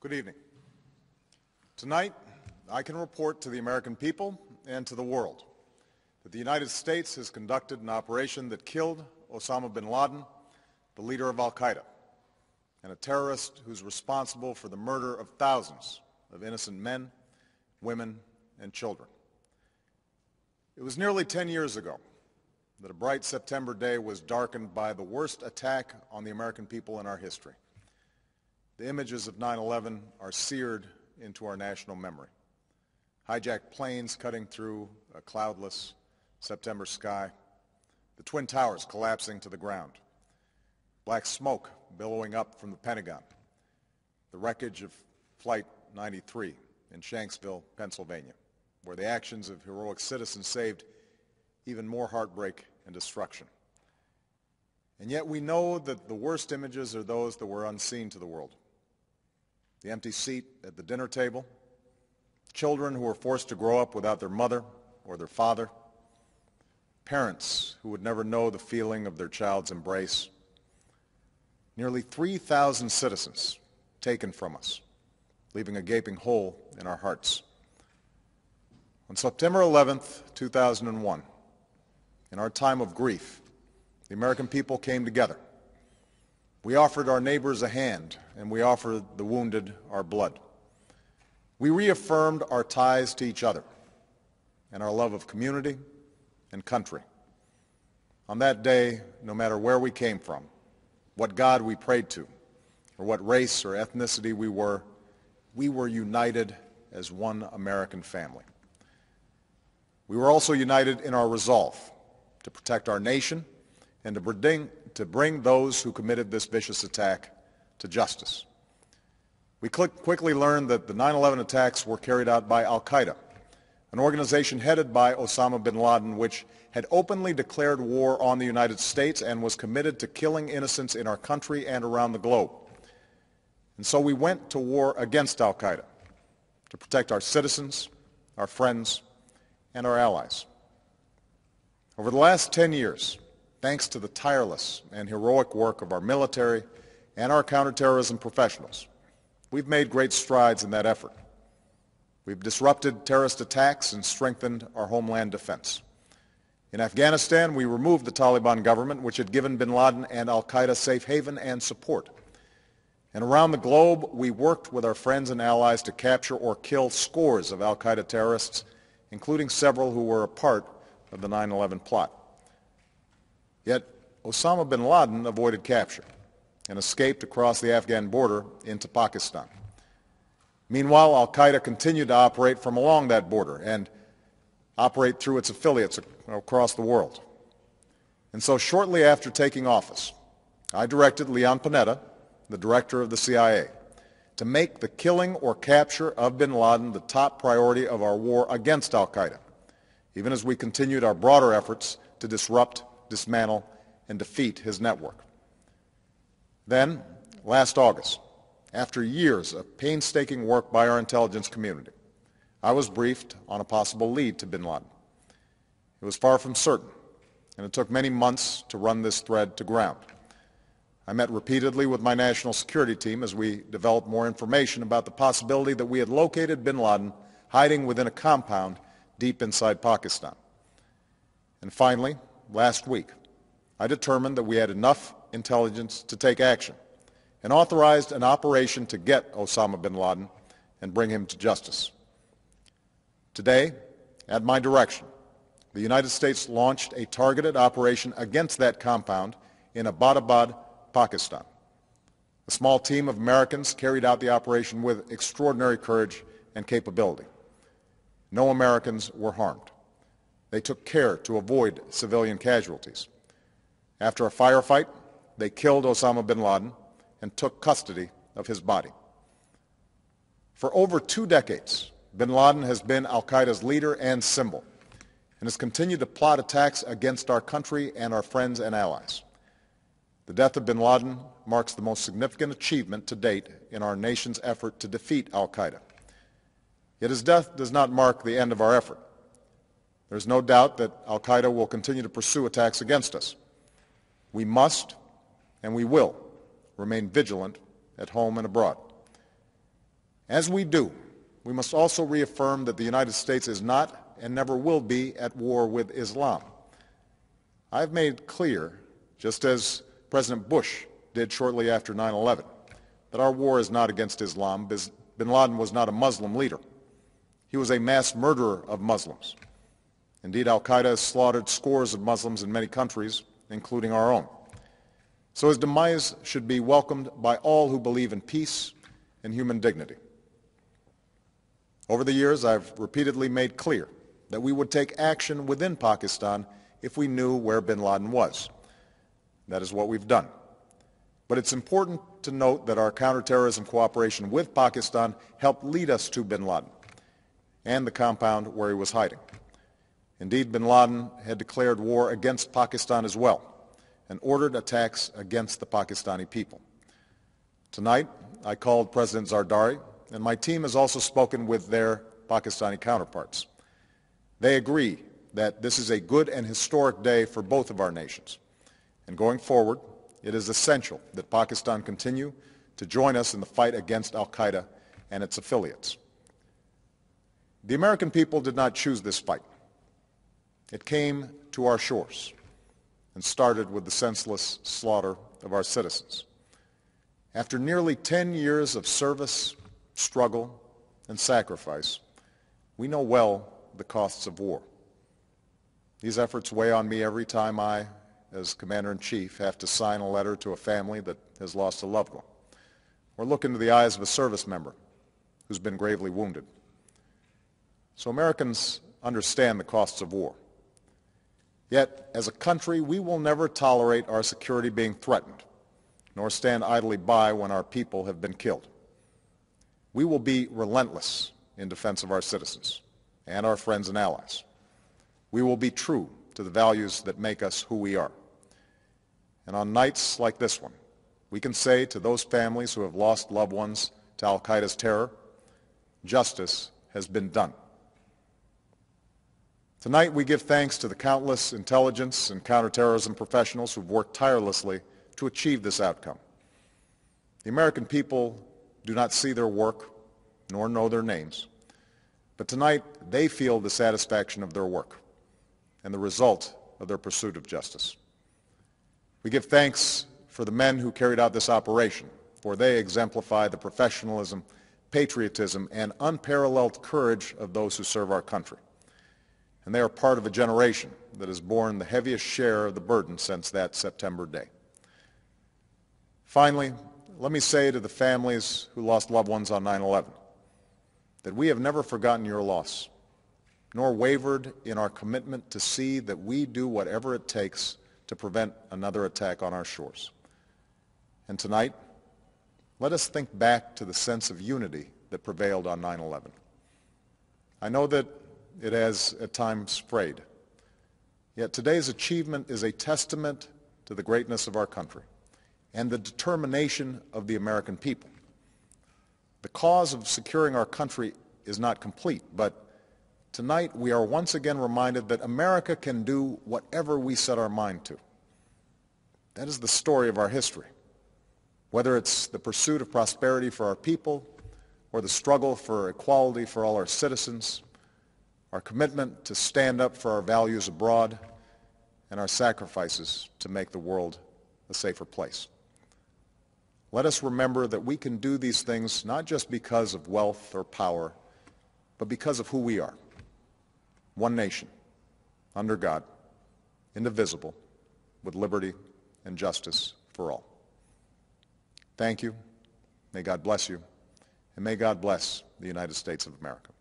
Good evening. Tonight, I can report to the American people and to the world that the United States has conducted an operation that killed Osama bin Laden, the leader of al-Qaeda, and a terrorist who's responsible for the murder of thousands of innocent men, women, and children. It was nearly 10 years ago that a bright September day was darkened by the worst attack on the American people in our history. The images of 9/11 are seared into our national memory. Hijacked planes cutting through a cloudless September sky, the Twin Towers collapsing to the ground, black smoke billowing up from the Pentagon, the wreckage of Flight 93 in Shanksville, Pennsylvania, where the actions of heroic citizens saved even more heartbreak and destruction. And yet we know that the worst images are those that were unseen to the world. The empty seat at the dinner table, children who were forced to grow up without their mother or their father, parents who would never know the feeling of their child's embrace, nearly 3,000 citizens taken from us, leaving a gaping hole in our hearts. On September 11th, 2001, in our time of grief, the American people came together. We offered our neighbors a hand, and we offered the wounded our blood. We reaffirmed our ties to each other and our love of community and country. On that day, no matter where we came from, what God we prayed to, or what race or ethnicity we were united as one American family. We were also united in our resolve to protect our nation and to bring those who committed this vicious attack to justice. We quickly learned that the 9/11 attacks were carried out by al-Qaeda, an organization headed by Osama bin Laden, which had openly declared war on the United States and was committed to killing innocents in our country and around the globe. And so we went to war against al-Qaeda to protect our citizens, our friends, and our allies. Over the last 10 years, thanks to the tireless and heroic work of our military and our counterterrorism professionals, we've made great strides in that effort. We've disrupted terrorist attacks and strengthened our homeland defense. In Afghanistan, we removed the Taliban government, which had given bin Laden and al-Qaeda safe haven and support. And around the globe, we worked with our friends and allies to capture or kill scores of al-Qaeda terrorists, including several who were a part of the 9/11 plot. Yet Osama bin Laden avoided capture and escaped across the Afghan border into Pakistan. Meanwhile, al-Qaeda continued to operate from along that border and operate through its affiliates across the world. And so shortly after taking office, I directed Leon Panetta, the director of the CIA, to make the killing or capture of bin Laden the top priority of our war against al-Qaeda, even as we continued our broader efforts to disrupt, dismantle, and defeat his network. Then, last August, after years of painstaking work by our intelligence community, I was briefed on a possible lead to bin Laden. It was far from certain, and it took many months to run this thread to ground. I met repeatedly with my national security team as we developed more information about the possibility that we had located bin Laden hiding within a compound deep inside Pakistan. And finally, last week, I determined that we had enough intelligence to take action and authorized an operation to get Osama bin Laden and bring him to justice. Today, at my direction, the United States launched a targeted operation against that compound in Abbottabad, Pakistan. A small team of Americans carried out the operation with extraordinary courage and capability. No Americans were harmed. They took care to avoid civilian casualties. After a firefight, they killed Osama bin Laden and took custody of his body. For over 2 decades, bin Laden has been al-Qaeda's leader and symbol and has continued to plot attacks against our country and our friends and allies. The death of bin Laden marks the most significant achievement to date in our nation's effort to defeat al-Qaeda. Yet his death does not mark the end of our effort. There is no doubt that al-Qaeda will continue to pursue attacks against us. We must and we will remain vigilant at home and abroad. As we do, we must also reaffirm that the United States is not and never will be at war with Islam. I've made clear, just as President Bush did shortly after 9/11, that our war is not against Islam. Bin Laden was not a Muslim leader. He was a mass murderer of Muslims. Indeed, al-Qaeda has slaughtered scores of Muslims in many countries, including our own. So his demise should be welcomed by all who believe in peace and human dignity. Over the years, I've repeatedly made clear that we would take action within Pakistan if we knew where bin Laden was. That is what we've done. But it's important to note that our counterterrorism cooperation with Pakistan helped lead us to bin Laden and the compound where he was hiding. Indeed, bin Laden had declared war against Pakistan as well and ordered attacks against the Pakistani people. Tonight, I called President Zardari, and my team has also spoken with their Pakistani counterparts. They agree that this is a good and historic day for both of our nations. And going forward, it is essential that Pakistan continue to join us in the fight against al-Qaeda and its affiliates. The American people did not choose this fight. It came to our shores and started with the senseless slaughter of our citizens. After nearly 10 years of service, struggle, and sacrifice, we know well the costs of war. These efforts weigh on me every time I, as Commander-in-Chief, have to sign a letter to a family that has lost a loved one, or look into the eyes of a service member who's been gravely wounded. So Americans understand the costs of war. Yet, as a country, we will never tolerate our security being threatened, nor stand idly by when our people have been killed. We will be relentless in defense of our citizens and our friends and allies. We will be true to the values that make us who we are. And on nights like this one, we can say to those families who have lost loved ones to al-Qaeda's terror, justice has been done. Tonight we give thanks to the countless intelligence and counterterrorism professionals who've worked tirelessly to achieve this outcome. The American people do not see their work nor know their names, but tonight they feel the satisfaction of their work and the result of their pursuit of justice. We give thanks for the men who carried out this operation, for they exemplify the professionalism, patriotism, and unparalleled courage of those who serve our country. And they are part of a generation that has borne the heaviest share of the burden since that September day. Finally, let me say to the families who lost loved ones on 9/11 that we have never forgotten your loss, nor wavered in our commitment to see that we do whatever it takes to prevent another attack on our shores. And tonight, let us think back to the sense of unity that prevailed on 9/11. I know that it has at times frayed, yet today's achievement is a testament to the greatness of our country and the determination of the American people. The cause of securing our country is not complete, but tonight we are once again reminded that America can do whatever we set our mind to. That is the story of our history. Whether it's the pursuit of prosperity for our people or the struggle for equality for all our citizens, our commitment to stand up for our values abroad, and our sacrifices to make the world a safer place. Let us remember that we can do these things not just because of wealth or power, but because of who we are. One nation, under God, indivisible, with liberty and justice for all. Thank you. May God bless you. And may God bless the United States of America.